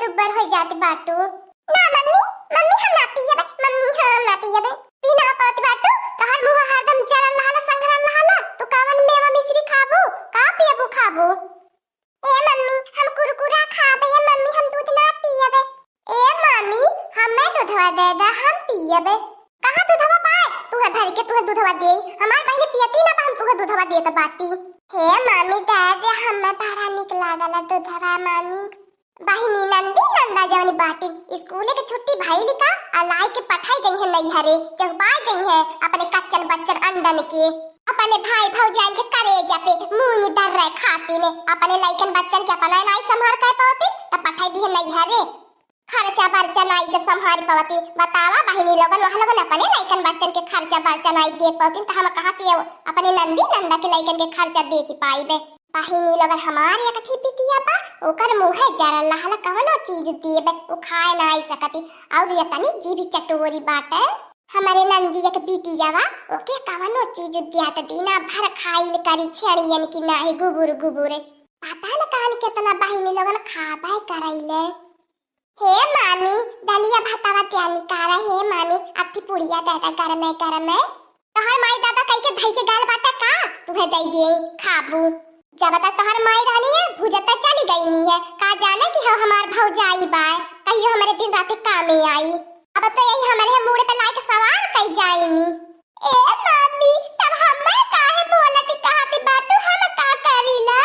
दुबर हो जाते बाटू। ना मम्मी, मम्मी हम ना पियबे, मम्मी हम ना पियबे। पीना पात बाटू, तहर मुंह हरदम जरल लहला संगरल लहला। तू कावन मेवा मिश्री खाबू, का पियबू खाबू? ए मम्मी हम कुरकुरा खाबे, ए मम्मी हम दूध ना पियबे। ए मम्मी हमें दूधवा दे दा, हम पियबे। कहां दूधवा पाए? तू है भर के तू है दूधवा देई। हमार बहिनी पियती ना, हम तू है दूधवा दे त बाटी। हे मम्मी दे दे, हमें बड़ा निक लागला दूधवा मम्मी। बहिनी नंदी नंदा जवनी बाटी स्कूले के छुट्टी भइल का अलाई के पठाई जई है नैहरे चौपाई जई है अपने कच्चन बच्चन अंडन के अपने भाई भौजान के करेजा पे मुंह दर रहे खाती ने अपने लइकन बच्चन के अपना नाई संभाल कर पावती त पठाई दी है नैहरे खर्चा बर्चा नाई से संभाल पावती। बतावा बहिनी लोगन वहां लोगन अपने लइकन बच्चन के खर्चा बर्चा नाई दे पावती त हम कहां से अपने नंदी नंदा के लइकन के खर्चा दे की पाईबे। बहिनी लोगन हमारे एक ठी बिटिया बा ओकर मुंह जरा लहला कवनो चीज देबे ओ खाए ना आई सकती और ये तनी जीवी चटोरी बाटे। हमारे नंदी एक बिटिया बा ओके कवनो चीज दिया त दीना भर खाइल करी छेड़ियन की नाही गुबुर गुबुरे पता न कान कितना बहिनी लोगन खाबे करैले। हे मामी दलिया भातावा त्यानी कारा। हे मामी अक्की पुड़िया दादा कर में तोहर माई दादा कह के धई के गाल बाटा का तुहे दई दे खाबू। जब तक तोहर माई रानी है भुजता चली गई नी है का जाने कि हो हमार भौजाई बाय कहियो हमारे दिन रात कामे आई। अब तो यही हमारे मुड़े पे लाइक सवार कई जाईनी। ए मम्मी तब हमें काहे बोलती कहती बातू हम का करीला?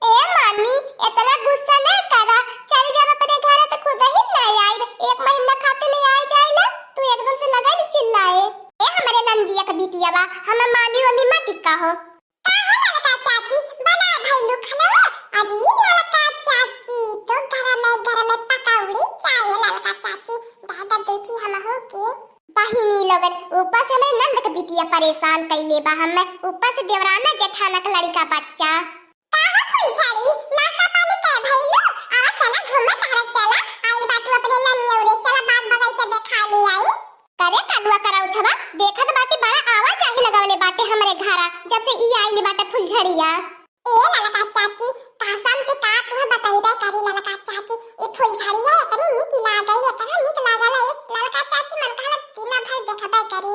ए मम्मी इतना गुस्सा नहीं करा, चल जब अपने घर तो खुद ही नहीं आई। एक महीना खाते नहीं आ जाएला तू एकदम से लगा नी चिल्लाए। ए हमारे नंदिया का बिटिया बा हम मामी मम्मी मत कहो। बहिनी लोगन ऊपर से हमें नंद के बिटिया परेशान कइले बा हमें ऊपर से देवराना जेठाना का लड़का बच्चा काहा फुलझड़ी नाश्ता पानी के भइलो आवा चला घूमे टहरे चला आई बाटू अपने नानी औरे चला बाग बगीचा देखा ले आई करे कालुआ कराउ छबा देखत बाटे बड़ा आवाज आही लगावले बाटे हमरे घरा जब से ई आइले बाटे फुलझड़िया। ए ललका चाची कसम से का तुम्हें बताइबे करी ललका चाची ए फुलझड़िया इतनी निक लागई इतना निक लागला एक ललका चाची मन कहला दिना भर देखबे करी।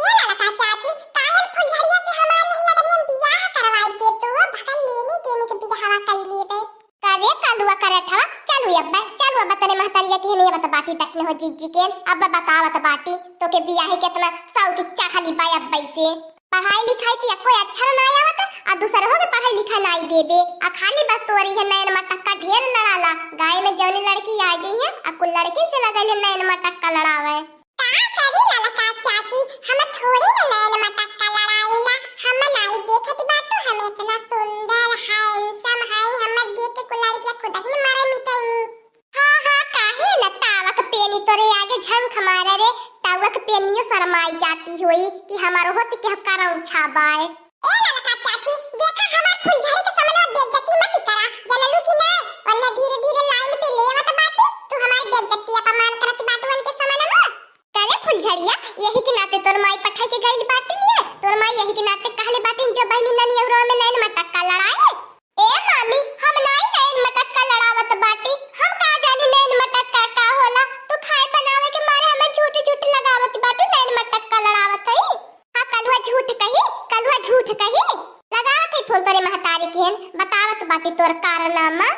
ए ललका चाची काहे फुलझड़िया से हमारे ही लगन बियाह करवाई दे तू भगल लेनी देनी के बियाहवा कई लेबे करे कालुआ करठा चलू अब तने महतरिया के नहीं बता बाटी तखने हो जीजी के अब बतावत बाटी तो के बियाह केतना साउ की चाखली बाय अब बैसे पढ़ाई लिखाई तो कोई अच्छा ना आवत आ दूसर हो के पढ़ाई लिखाई नहीं देबे आ खाली बस तोरी है नैन मटक्का ढेर लड़ाला गाय में जौनी लड़की आ जाइए आ कुल लड़की से लगैले नैन मटक्का लड़ावे का करी ललका चाची हम थोड़ी ना नैन मटक्का लड़ाईला हम नहीं देखत बाटू हम इतना सुंदर हैंडसम है हम देख के कुल लड़की खुद ही मारे मिटैनी। हां काहे न तावक पेनी तोरे आगे झंख मारे रे तावक पेनियो शर्माई जाती होई कि हमारो होती के हकारा उछाबाए। ए ललका चाची देखा हमार फुलझड़ी के सामने बेइज्जती मत करा जनलू की नहीं वरना धीरे धीरे लाइन पे लेवत बाटी तू हमार बेइज्जती अपमान करत बाटू वन के सामने में करे फुलझड़िया यही के नाते तोर माई पठाई के गइल बाटी नहीं है तोर माई यही के नाते कहले बाटी जो बहनी ननी औरो में नैन मटक्का लड़ाए। ए मामी हम नहीं नैन मटक्का लड़ावत बाटी हम का जानी नैन मटक्का का होला तू खाए बनावे के मारे हमें झूठ लगावत बाटू नैन मटक्का लड़ावत है। हां कलुआ झूठ कही लगावत है फोन तोरे महतारी केन बतावत बाटी तोर कारनामा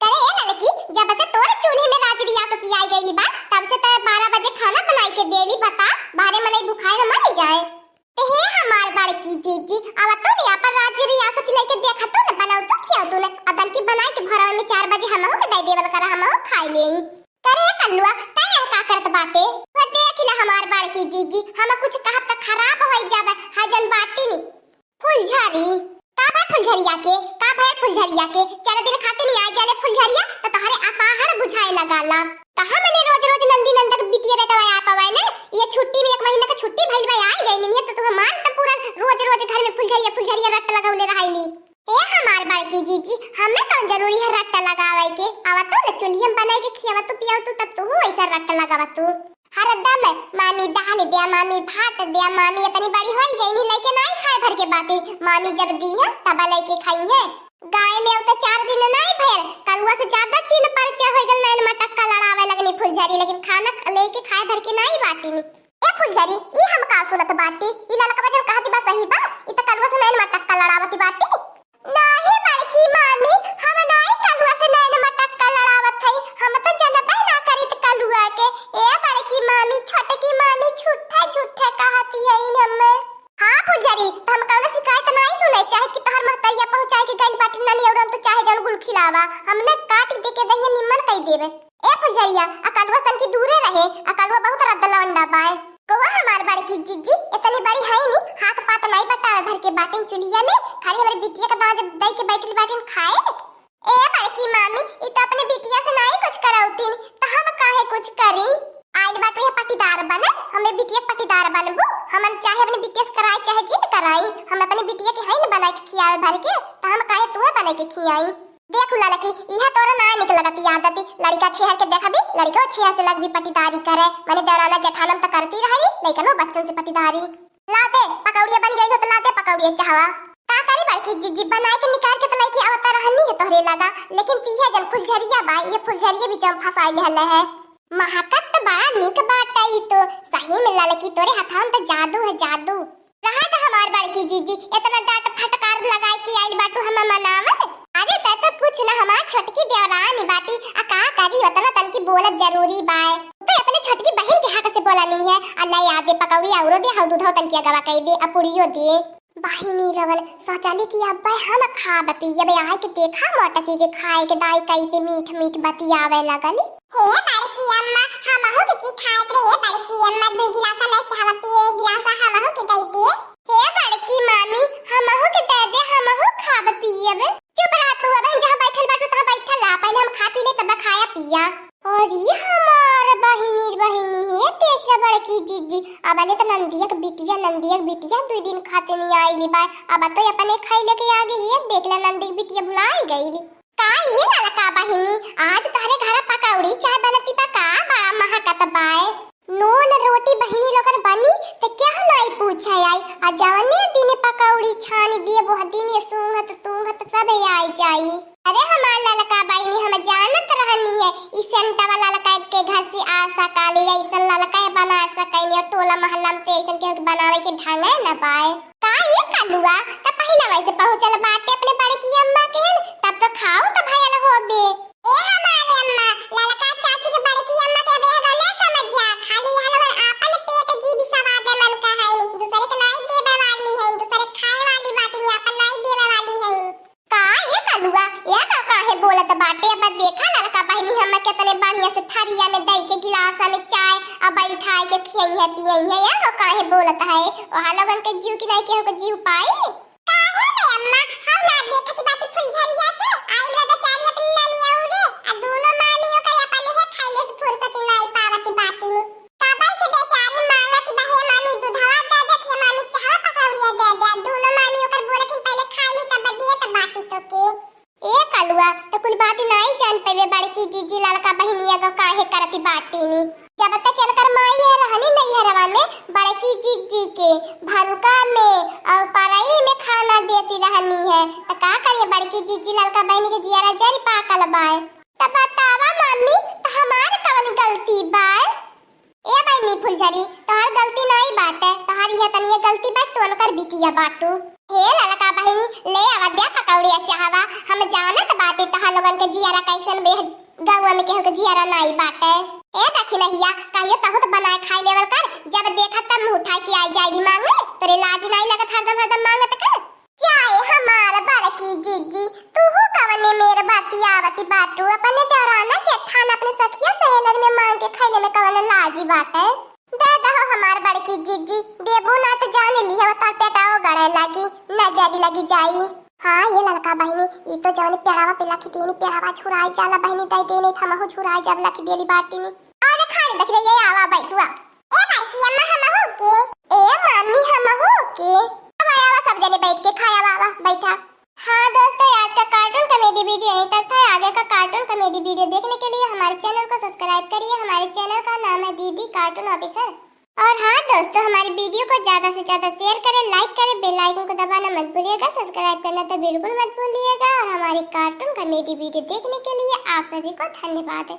करे ए लड़की जब से तोर चूल्हे में राजरिया से पियाई गईली बा तब से त 12 बजे खाना बनाई के देली बता बारे मने भुखाए न मर जाए ते हे हमार बड़की जीजी अब तो यहाँ पर राजरिया से लेके देखा तो न बनाऊ तो खिया तू ने अदन की बनाई के भरा में 4 बजे हमहु के दे देवल कर हमहु खाई लेई करे कल्लुआ तय का करत बाटे वो देखिला हमार बड़की जीजी हम कुछ कहत त खराब होई जाबे हजन बाटी नी फुलझड़ी का भाई फुलझड़िया के का भाई फुलझड़िया के 4 दिन खाते नहीं आ जाले फुलझड़िया तो तोहरे अपाहड़ बुझाए लगाला कहां मैंने रोज नंदी नंदक बिटिया बेटा आ पावे ने ये छुट्टी में 1 महीना का छुट्टी भइल बा आ गई नहीं तो तू मान त पूरा रोज घर में फुलझड़िया रट्टा लगावले रहैली। ए हमार बड़की जीजी हमें कौन जरूरी है रट्टा लगावे के आवा तो न चुल्ही बनाई के खियावा तू पियाव तू तब तू ऐसा रट्टा लगावा तू हर दम मामी दाल दे मामी भात दे मामी इतनी बड़ी होई गई नहीं लेके नहीं खाए भर के बाटी मामी जब दी है तब लेके खाई है गाय में तो 4 दिन नहीं भैल कलुआ से ज्यादा चीन परिचय हो गल नैन मटक्का फुलझड़ी लेकिन खाना लेके खाए भर के नहीं बाटी नी। ए फुलझड़ी ई हम का सुनत बाटी ई ललका बजन कहती बा सही बा ई त कलवा से नैन मटक्का लड़ावती बाटी। नाही बड़की मामी हम नहीं कलवा से नैन मटक्का लड़ावत हई हम तो जनबे ना करी त कलवा के। ए बड़की मामी छोटकी मामी झूठा झूठा कहती है इन हमें। हां फुलझड़ी त हम कौनो शिकायत नहीं सुने चाहे कि तोहर महतरिया पहुंचाए के गइल बाटी ननी और हम तो चाहे जन गुल खिलावा हमने काट दे के दहिया निम्मन कई देवे। ए फुलझड़िया अकलवा सन की दूरे रहे अकलवा बहुत रद्दला अंडा पाए कोवा हमार बड़की जीजी इतनी बड़ी है नी हाथ पात नहीं बटावे भर के बाटिन चुलिया में खाली हमारी बिटिया का दाज दई के बैठल बाटिन खाए। ए बड़की मामी ई तो अपने बिटिया से नहीं कुछ कराउतीन त हम काहे कुछ करी। आइल बाटू ये पटीदार बने हमें बिटिया पटीदार बनबू हमन चाहे अपने बिटिया से कराई चाहे जिद कराई हम अपने बिटिया के है न बना के खियावे भर के त हम काहे तुम्हें बना के खियाई। देख उला लकी इहा तोरा ना निक लगती आदत लड़का छेहर के देखा भी लड़का छेहर से लग भी पटीदारी करे माने देवराना जेठानम त करती रही लेकिन वो बच्चन से पटीदारी। ला दे पकौड़िया बन गई हो तो ला दे पकौड़िया चाहवा का करी बड़की जिज्जी बनाए के निकाल के त लईकी आवता रहनी है तोहरे लगा लेकिन तीहे जन फुलझड़िया बा ये फुलझड़िया भी चम फसाई हले है महकत बा निक बाटा ई तो सही में लड़की तोरे हाथान त जादू है जादू। रहा त हमार बड़की जीजी इतना डांट फटकार लगाई के आइल बाटू हम मनावे। अरे त तो कुछ ना हमार छोटकी देवरानी बाटी आ का करी उतना तन की बोलब जरूरी बाय तो अपने छोटकी बहन के हक से बोला नहीं है। अल्लाह याद दे पकौड़ी औरो दे हौ दूधौ तन की गवा कई दे आ पुड़ियो दे। बाहिनी रवन सोचाली कि अब्बा हम खा बपिया बे आए के देखा मोटकी के खाए के दाई कई मीठ मीठ बतियावे लगल। हे बड़की अम्मा हम हो के ची खाए रे हे बड़की अम्मा दो गिलास ले चाहवा पिए एक गिलास हम हो के दई दे। हे बड़की मामी हम हो के दे दे हम हो खाब पियब। चुप रह तू अब जहां बैठल बाटू तहां बैठल ला पहले हम खा पी ले तब खाया पिया। और ये हमार बहिनी है देख ले बड़की जीजी अब ले त नंदिया के बिटिया 2 दिन खाते नहीं आईली बा अब तो अपने खाई लेके आ गई है देख ले नंदी की बिटिया भुलाई गईली। का ये ललका बहिनी आज तोहरे घर पकौड़ी चाय बनती बा का बड़ा महकत बाए नून रोटी बहिनी लोगन बनी त क्या नहीं पूछा आई आ जाने दिन पकौड़ी छान दिए वो दिन सूंघत सब आई जाई। अरे हमार ललका बहिनी हम जानत रहनी है ई सेंटा वाला ललका के घर से आ सकाली ऐसन ललका बना सकैनी टोला मोहल्ला में ऐसन के बनावे के ढंग है न पाए। का ये कलुआ त पहिला वैसे पहुंचल बाटे अपने बड़की अम्मा के तब तो खाओ त भयल होबे। ए हमारे अम्मा ललका चाची के बड़की अम्मा के बेहद न समझ जा खाली हलवन आपन पेट जीभ सवाद मन का है दूसरे के नहीं देवे वाली है दूसरे खाए वाली बाटी में अपन नहीं देवे वाली है। का ये कलुआ या का काहे बोलत बाटे अब देखा लड़का बहनी हम कितने बढ़िया से थरिया में दई के गिलास में चाय अब बैठाए के खियई है पियई है या का काहे बोलत है ओहा लोगन के जीव की नहीं के हो जीव पाए। काहे में अम्मा हम ना देखती बाटी फुलझड़िया के आइल बा बेचारी अपनी नानी औरे आ दोनों मामियों के अपने है खाइले से फुर्सत नहीं पावती बाटी में काबई से बेचारी मांगत बहे मामी दूधवा दे दे थे मामी चाह पकौड़िया दे दे दोनों मामियों कर बोले कि पहले खा ली तब दे त बाटी तो के। ए कलुआ तो कुल बात नहीं जान पेवे बड़की जीजी लड़का बहनिया को काहे करती बाटी नी जब तक इनकर माई है रहनी नहीं है रवा में बड़की जीजी के भरुका में और पराई में खाना देती रहनी है तो का करिए बड़की जीजी लड़का बहनी के जियारा जरी पाकल बाय तब बतावा मम्मी तो हमार कौन गलती बाय। ए बहनी फुलझड़ी तोहर गलती नहीं बाटे तोहर ये तनिए गलती बा तो उनकर बिटिया बाटू। हे ललका बहनी ले आवा दे पकौड़िया चाहवा हम जानत बाटे तहां लोगन के जियारा कैसन बे गौवा में केहू के जियारा नहीं बाटे। ए देखी नहिया कहियो तहु तो बनाए खाई लेवल कर जब देखा तब मुंह उठा के आई जाएगी मांगे तोरे लाज नहीं लगत हरदम मांगत कर चाहे हमार बड़की जीजी तू कवने मेरे बाती आवती बाटू अपने देवराना जेठान अपने सखिया सहेलर में मांग के खाइले में कवने लाजी बाटे। दे दहो हमार बड़की जीजी देबू ना तो जान लिया तार पेटाओ गड़े लगी नजर लगी जाई। हाँ ये लड़का बहनी ये तो जवनी पेड़ावा पे लखी देनी पेड़ावा छुराई जाला बहनी दई देनी थमहु छुराई जब लखी देली बाटी नी अरे खाने देख रे ये आवा बैठुआ। ए बड़की अम्मा हम हो के ए मम्मी हम हो के अब आवा सब जने बैठ के खाया बाबा बैठा। हाँ दोस्तों आज का कार्टून कॉमेडी वीडियो यहीं तक था। आगे का कार्टून कॉमेडी वीडियो देखने के लिए हमारे चैनल को सब्सक्राइब करिए। हमारे चैनल का नाम है दीदी कार्टून ऑफिसर। और हाँ दोस्तों हमारी वीडियो को ज्यादा से ज्यादा शेयर करें लाइक करें बेल आइकन को दबाना मत भूलिएगा सब्सक्राइब करना तो बिल्कुल मत भूलिएगा। और हमारी कार्टून कॉमेडी वीडियो देखने के लिए आप सभी को धन्यवाद।